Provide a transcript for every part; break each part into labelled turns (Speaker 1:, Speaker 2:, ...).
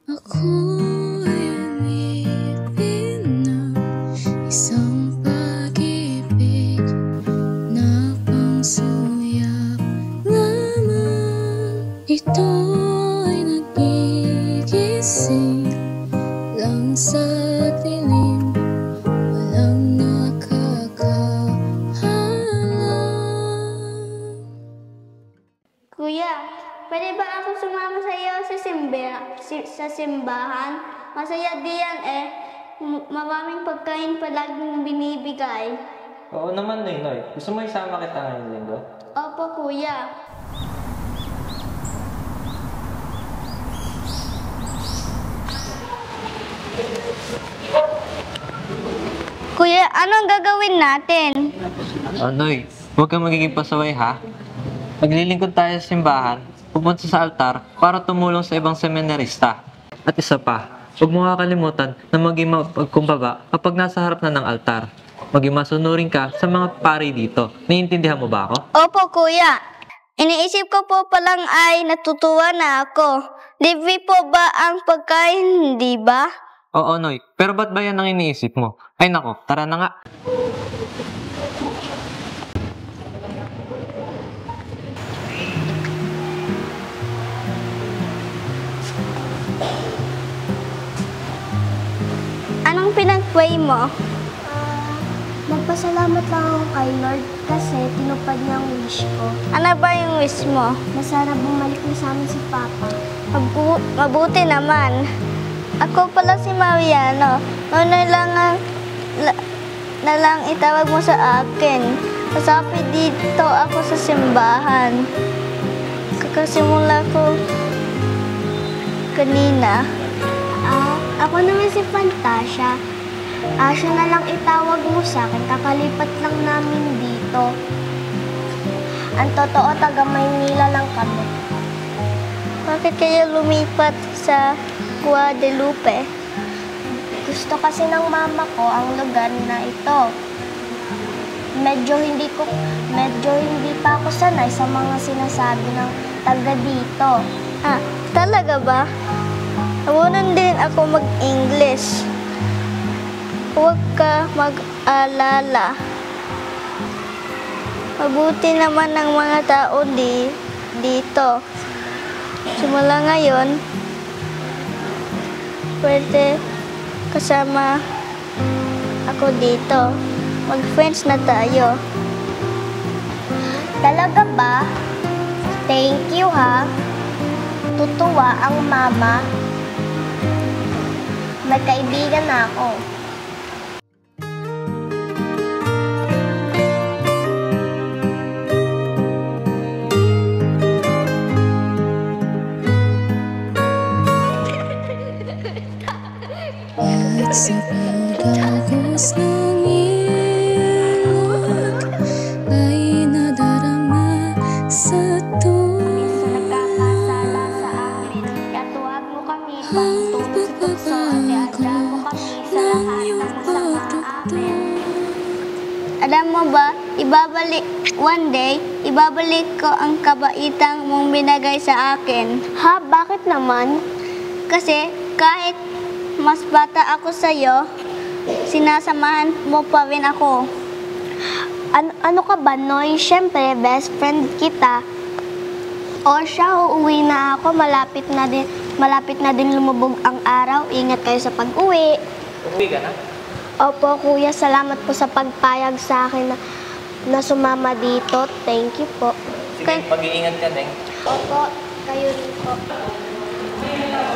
Speaker 1: Ako'y umibig ng isang pag-ibig na pangsuyap lamang. Ito'y nagigising lang sa dilim, walang nakakahalang.
Speaker 2: Kuya, pwede ba ako sumama sa iyo sa simbahan? Masaya diyan eh. Maraming pagkain palaging binibigay.
Speaker 3: Oo naman, Noy. Gusto mo isama kita ngayong linggo?
Speaker 2: Opo, kuya. Kuya, anong gagawin natin?
Speaker 3: Noy, huwag kang magiging pasaway ha. Maglilingkod tayo sa simbahan, pupunta sa altar para tumulong sa ibang seminarista. At isa pa, huwag mo kakalimutan na maging mapagkumbaba kapag nasa harap na ng altar. Maging masunurin ka sa mga pari dito. Naiintindihan mo ba ako?
Speaker 2: Opo, kuya. Iniisip ko po palang ay natutuwa na ako. Libre po ba ang pagkain, di ba?
Speaker 3: Oo, Noy. Pero ba't ba yan ang iniisip mo? Ay nako, tara na nga.
Speaker 2: Anong pinag-pray mo?
Speaker 4: Magpasalamat lang ako kay Lord kasi tinupad niya ang wish ko.
Speaker 2: Ano ba yung wish mo?
Speaker 4: Na sana bumalik na sa amin si Papa.
Speaker 2: Mabuti naman. Ako pala si Mariano. Na lang itawag mo sa akin. Kasapi dito ako sa simbahan. Kakasimula ko kanina.
Speaker 4: Ako naman si Fantasia. Siya na lang itawag mo sa akin. Kakalipat lang namin dito. Ang totoo, taga Maynila lang kami.
Speaker 2: Bakit kaya lumipat sa Guadalupe?
Speaker 4: Gusto kasi ng mama ko ang lugar na ito. Medyo hindi pa ako sanay sa mga sinasabi ng taga dito.
Speaker 2: Talaga ba? Nawunan din ako mag-English. Huwag ka mag-alala. Mabuti naman ng mga tao dito. Simula ngayon, pwede kasama ako dito. Mag-friends na tayo.
Speaker 4: Talaga ba? Thank you ha. Tutuwa ang mama. May kaibigan na ako.
Speaker 1: At sa pagdagos ng ilog ay nadarama sa tuwa.
Speaker 4: Nagkakasala sa amin. Kaya tuwag mo kami pagtulog sa tukso. Kaya mo kami sa lahat ng masama amin.
Speaker 2: Alam mo ba, one day, ibabalik ko ang kabaitang mong binagay sa akin.
Speaker 4: Ha? Bakit naman?
Speaker 2: Kasi kahit mas bata ako sa'yo, sinasamahan mo pa rin ako.
Speaker 4: Ano ka ba, Noy? Siyempre, best friend kita. O siya, uuwi na ako. Malapit na din lumubog ang araw. Ingat kayo sa pag-uwi.
Speaker 3: Uwi ka na?
Speaker 4: Opo, kuya. Salamat po sa pagpayag sa akin na sumama dito. Thank you po.
Speaker 3: Sige, mag-iingat ka, Deng.
Speaker 4: Opo, kayo rin po.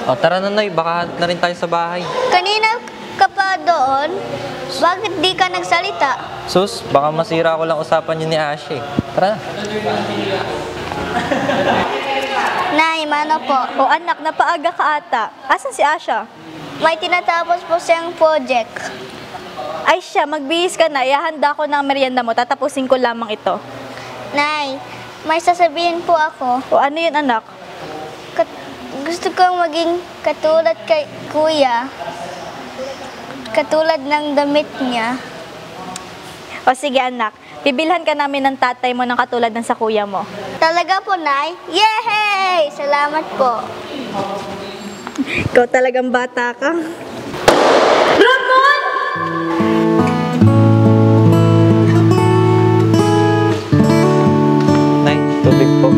Speaker 3: O, tara na, Noy. Baka na rin tayo sa bahay.
Speaker 2: Kanina ka pa doon? Bakit di ka nagsalita?
Speaker 3: Sus, baka masira ko lang usapan yun ni Ashe. Tara na.
Speaker 2: Nay, mano po?
Speaker 5: O anak, napaaga ka ata. Asan si Asha?
Speaker 2: May tinatapos po siyang project.
Speaker 5: Ay siya, magbihis ka na. Ihahanda ko ng merienda mo. Tatapusin ko lamang ito.
Speaker 2: Nay, may sasabihin po ako.
Speaker 5: O ano yun, anak?
Speaker 2: Gusto kong maging katulad kay Kuya. Katulad ng damit niya.
Speaker 5: O sige, anak. Bibilhan ka namin ng tatay mo ng katulad ng sa kuya mo.
Speaker 2: Talaga po, Nay? Yay! Salamat po.
Speaker 5: Ikaw talagang bata ka.
Speaker 3: Nay, tubig po.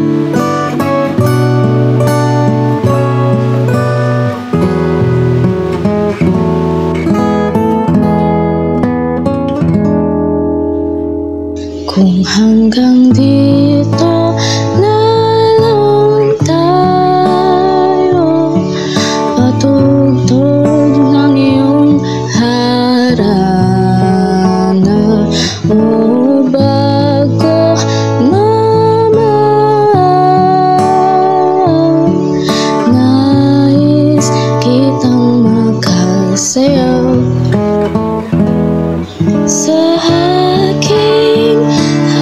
Speaker 1: Kung hanggang dito na lang tayo, patugtog ng iyong harana, o bago naman nais kitang magkasayaw sa aking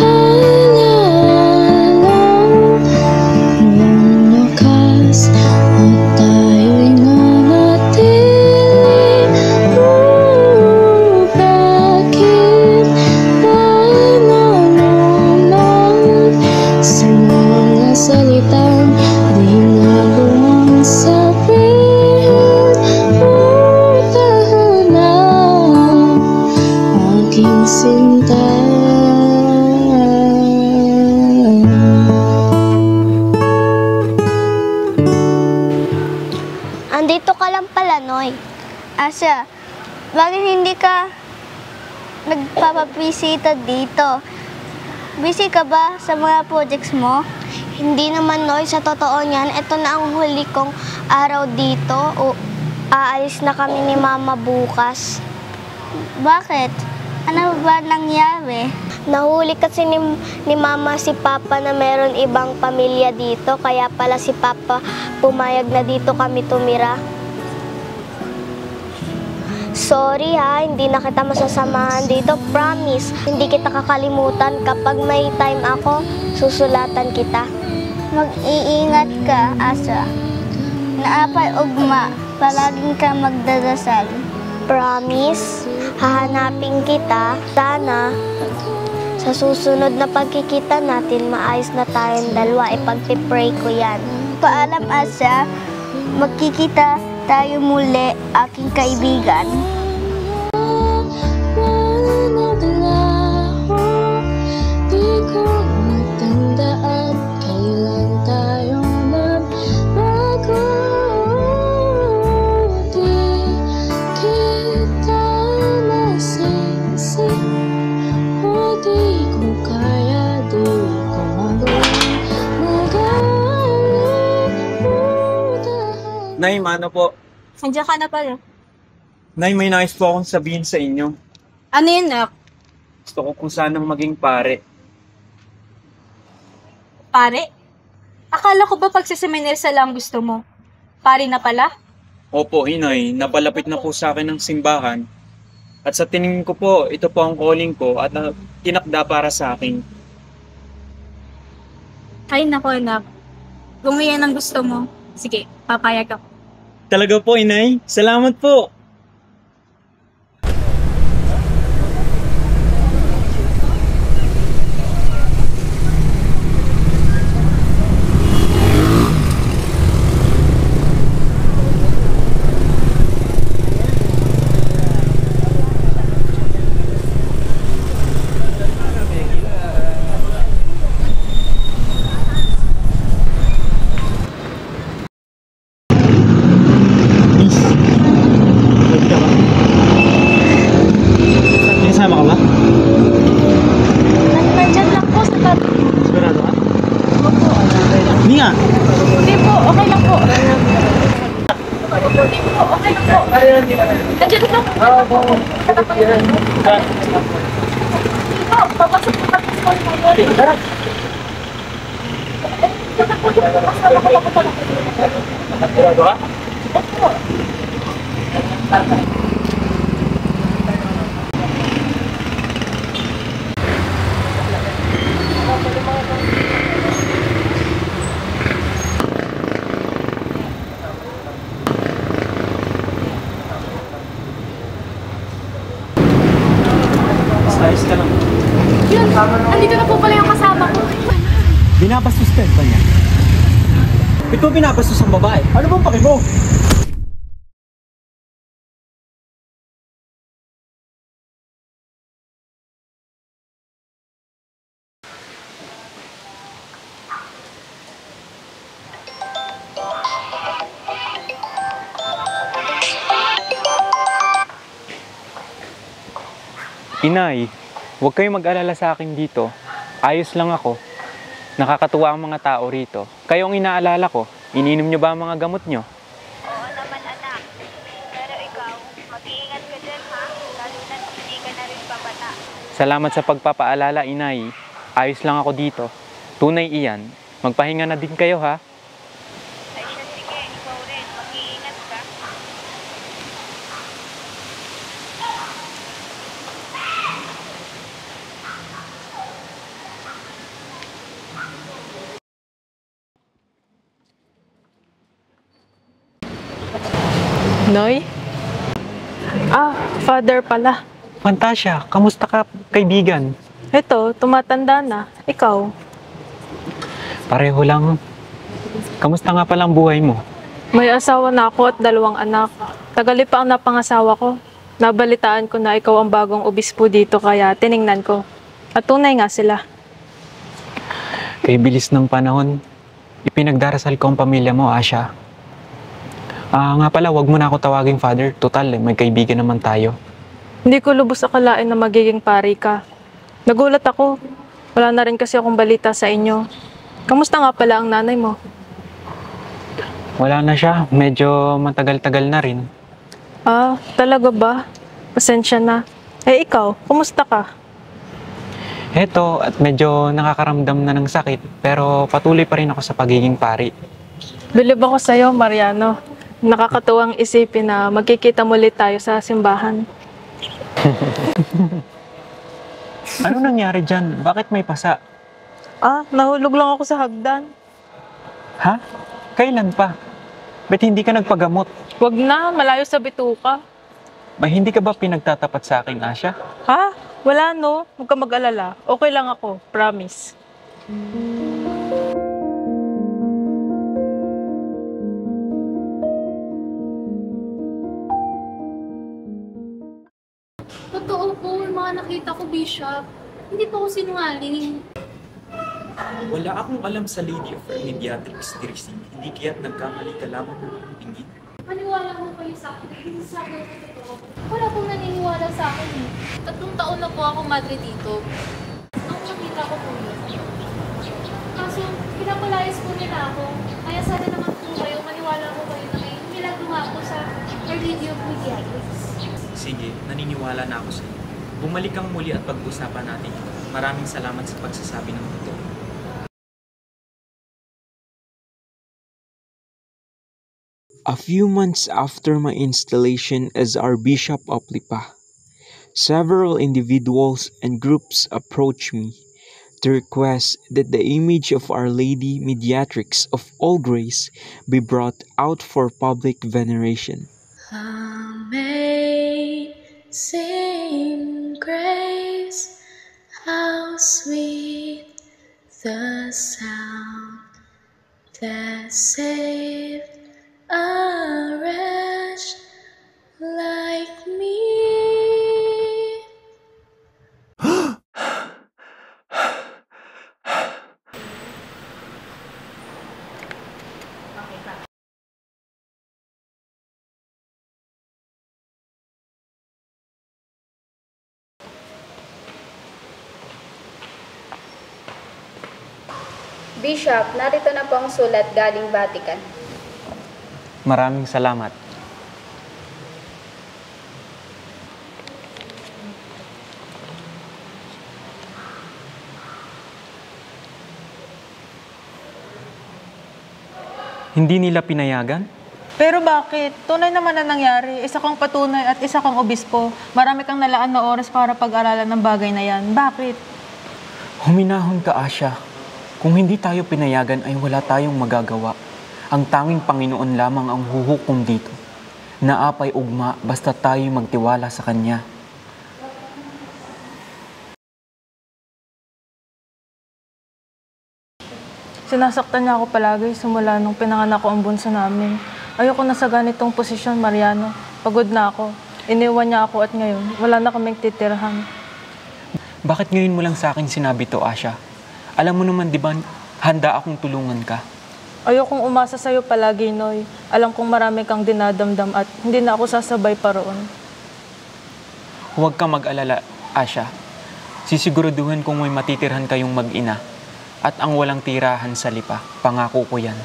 Speaker 1: halalang mong wakas at tayo'y nanatili. Bakit ba nalulunod sa mga salitang di nagawang sabihin? Tahanan aking sinta.
Speaker 4: Andito ka lang pala, Noy. Asya, bakit hindi ka nagpapabisita dito? Busy ka ba sa mga projects mo? Hindi naman, Noy. Sa totoo niyan, ito na ang huli kong araw dito. O, aalis na kami ni Mama bukas. Bakit? Ano ba nangyari? Nahuli kasi ni Mama si Papa na meron ibang pamilya dito, kaya pala si Papa pumayag na dito kami tumira. Sorry ha, hindi na kita masasamahan dito. Promise, hindi kita kakalimutan. Kapag may time ako, susulatan kita. Mag-iingat ka, Asa. Naapay ugma, palaging ka magdadasal. Promise, hahanapin kita. Sana, sa susunod na pagkikita natin, maayos na tayong dalawa. Ipagpipray ko yan. Paalam, Asa. Magkikita tayo muli, aking kaibigan.
Speaker 1: Di ko matandaan kailan tayo magbago. Di kita masisi, o di ko kaya, di ko magalimutan.
Speaker 6: Nay, mano po.
Speaker 5: Nandiyan ka na pala.
Speaker 6: Nay, may nais po akong sabihin sa inyo.
Speaker 5: Ano yun, Nak?
Speaker 6: Gusto ko kung sanang maging pare.
Speaker 5: Pare? Akala ko ba pagsiseminarsa lang gusto mo? Pare na pala?
Speaker 6: Opo, Inay, napalapit na po sa akin ng simbahan. At sa tingin ko po, ito po ang calling ko at tinakda para sa akin.
Speaker 5: Ay, nako, Nak. Kung yan ang gusto mo, sige, papayag ako.
Speaker 6: Talaga po, Inay. Salamat po. Kasama ka ba?
Speaker 5: Nandiyan lang po sa tabi.
Speaker 6: Sigurado ka?
Speaker 5: Opo.
Speaker 6: Hindi nga.
Speaker 5: Hindi po, okay lang po. Hindi po, okay lang po. Nandiyan lang po. Papasok po kami sa mga.
Speaker 6: Tara. Sigurado ka? Ayos ka lang.
Speaker 5: Yun, andito na po pala yung kasama ko.
Speaker 6: Binabastos ka ba niya? Ito binabastos ang babae. Ano bang paki mo? Inay, huwag kayong mag-alala sa akin dito. Ayos lang ako. Nakakatuwa ang mga tao rito. Kayo ang inaalala ko. Iniinom nyo ba ang mga gamot nyo?
Speaker 2: Oo naman, anak. Pero ikaw, mag-iingat ka dyan, ha? Lalo na hindi ka na rin pabata.
Speaker 6: Salamat sa pagpapaalala, Inay. Ayos lang ako dito. Tunay iyan. Magpahinga na din kayo, ha?
Speaker 2: Ay siya, sige. Ikaw rin. Mag-iingat ka.
Speaker 7: Noy? Father pala.
Speaker 6: Fantasia, kamusta ka, kaibigan?
Speaker 7: Ito, tumatanda na. Ikaw?
Speaker 6: Pareho lang. Kamusta nga palang buhay mo?
Speaker 7: May asawa na ako at 2 anak. Tagali pa ang napangasawa ko. Nabalitaan ko na ikaw ang bagong obispo dito kaya tiningnan ko. At tunay nga sila.
Speaker 6: Kay bilis ng panahon, ipinagdarasal ko ang pamilya mo, Asha. Nga pala, wag mo na ako tawaging father. Total, may kaibigan naman tayo.
Speaker 7: Hindi ko lubos akalain na magiging pari ka. Nagulat ako. Wala na rin kasi akong balita sa inyo. Kamusta nga pala ang nanay mo?
Speaker 6: Wala na siya. Medyo matagal-tagal na rin.
Speaker 7: Talaga ba? Pasensya na. Eh ikaw, kumusta ka?
Speaker 6: Heto, at medyo nakakaramdam na ng sakit. Pero patuloy pa rin ako sa pagiging pari.
Speaker 7: Bilib ako sa'yo, Mariano. Nakakatuwang isipin na magkikita muli tayo sa simbahan.
Speaker 6: Ano nangyari dyan? Bakit may pasa?
Speaker 7: Nahulog lang ako sa hagdan.
Speaker 6: Ha? Kailan pa? Ba't hindi ka nagpagamot?
Speaker 7: Wag na, malayo sa bituka.
Speaker 6: May hindi ka ba pinagtatapat sa akin, Asha?
Speaker 7: Wala no, huwag ka mag-alala. Okay lang ako, promise.
Speaker 1: Totoo po, yung mga nakita ko, Bishop. Hindi po ako sinungaling.
Speaker 8: Wala akong alam sa Lady of Mediatrix Tirsi. Hindi kaya't nagkamali ka lamang ng tingin.
Speaker 1: Maniwala mo kayo sa akin. Hindi sa akin ito totoo. Wala pong naniniwala sa akin eh. 3 taon na po ako madre dito. Ang nakita ko po yun. Kaso, pinapalayas po nila ako. Kaya sana naman po kayo, maniwala ko kayo na may milagro nga po sa Our Lady of Mediatrix.
Speaker 8: Sige, naniniwala na ako sa iyo. Bumalik kang muli at pag-usapan natin ito. Maraming salamat sa pagsasabi ng totoo.
Speaker 9: A few months after my installation as Archbishop of Lipa, several individuals and groups approached me to request that the image of Our Lady Mediatrix of All Grace be brought out for public veneration.
Speaker 1: Amazing grace, how sweet the sound that saved a wretch like me.
Speaker 10: Bishop, narito na po ang sulat galing Vatican.
Speaker 6: Maraming salamat. Hindi nila pinayagan?
Speaker 7: Pero bakit? Tunay naman na nangyari. Isa kang patunay at isa kang obispo. Marami kang nalaan na oras para pag-aralan ng bagay na yan. Bakit?
Speaker 6: Huminahon ka, Asha. Kung hindi tayo pinayagan ay wala tayong magagawa. Ang tanging Panginoon lamang ang huhukom dito. Naapay ugma basta tayo magtiwala sa Kanya.
Speaker 7: Sinasaktan niya ako palagi simula nung pinanganak ko ang bunso namin. Ayoko na sa ganitong posisyon, Mariano. Pagod na ako. Iniwan niya ako at ngayon, wala na kaming titirhan.
Speaker 6: Bakit ngayon mo lang sa akin sinabi to, Asha? Alam mo naman, di ba, handa akong tulungan ka.
Speaker 7: Ayokong umasa sa'yo palagi, Noy. Alam kong marami kang dinadamdam at hindi na ako sasabay pa roon.
Speaker 6: Huwag kang mag-alala. Asya, sisiguraduhin kong may matitirhan kayong mag-ina at ang walang tirahan sa lipa. Pangako ko yan.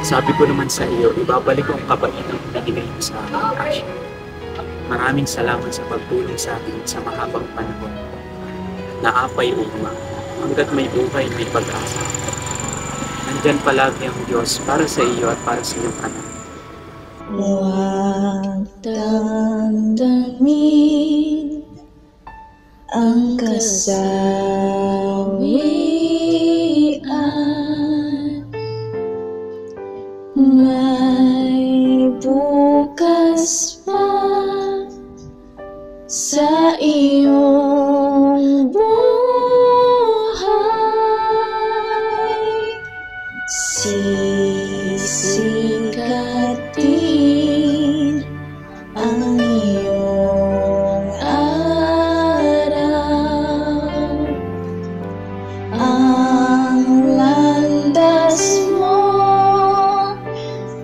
Speaker 8: Sabi ko naman sa iyo, ibabalik ko ang kabaitan na binigay mo sa akin, Asya. Maraming salamat sa pagtulong sa akin sa mahabang panahon. Naapay ugma, hanggat may buhay, may pag-asa. Nandyan palagi ang Diyos para sa iyo at para sa iyong anak.
Speaker 11: Huwag damdamin ang kasawian. May bukas pa sa iyong buhay. Sisikatin ang iyong araw. Ang landas mo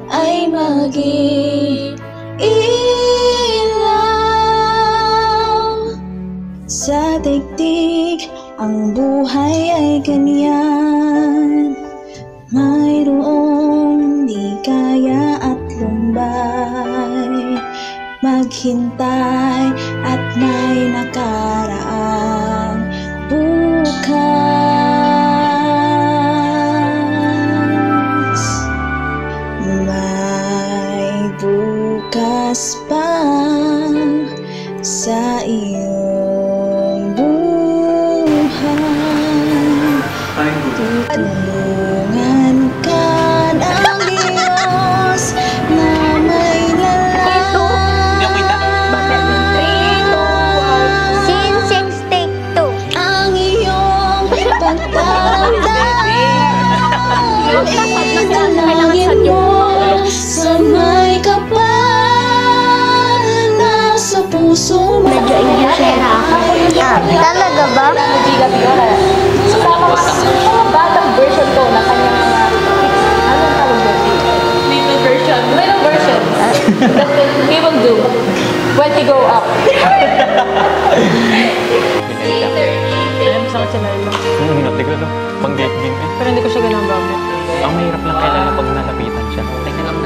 Speaker 11: ay mag-iilaw. Sa daigdig, ang buhay ay ganyan. Mayroong di kaya at lumbay. Maghintay at may nakaraang bukas. May bukas pa sa iyong buhay. Tulungan ka ng Diyos na may
Speaker 2: Scene 6, take 2.
Speaker 11: ang iyong pagtatamdam. Ilalangin mo sa may kapal na sa puso mo.
Speaker 2: Medyo English na ako. Talaga ba?
Speaker 7: Batang version ko na kanyang mga, anong tawag doon? Little version. That he will do when he grow up. Alam mo sa akin si Laila.
Speaker 6: Hindi ko ito. Pang-game eh.
Speaker 7: Pero hindi ko siya ganang bakit.
Speaker 6: Ang mahirap lang kailan pag nalapitan siya.
Speaker 3: Teka lang.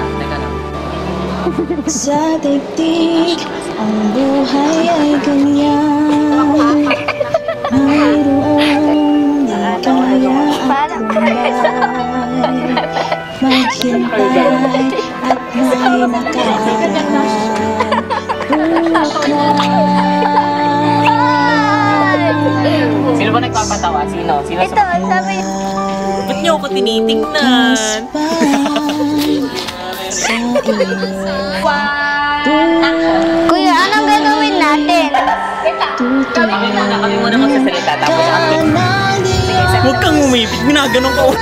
Speaker 11: Sa daigdig, ang buhay ay ganyan. Mayroong di kaya at lumbay. Maghintay at may nakaraan bukas.
Speaker 3: Sino ba nagpapatawa? Sino?
Speaker 2: Ito, sabi
Speaker 3: Ba't niyo ako tinitignan?
Speaker 2: Kuya, anong gagawin natin?
Speaker 3: Kami muna magsasalita tapos ako.
Speaker 8: Huwag kang umibig, ginaganon ko.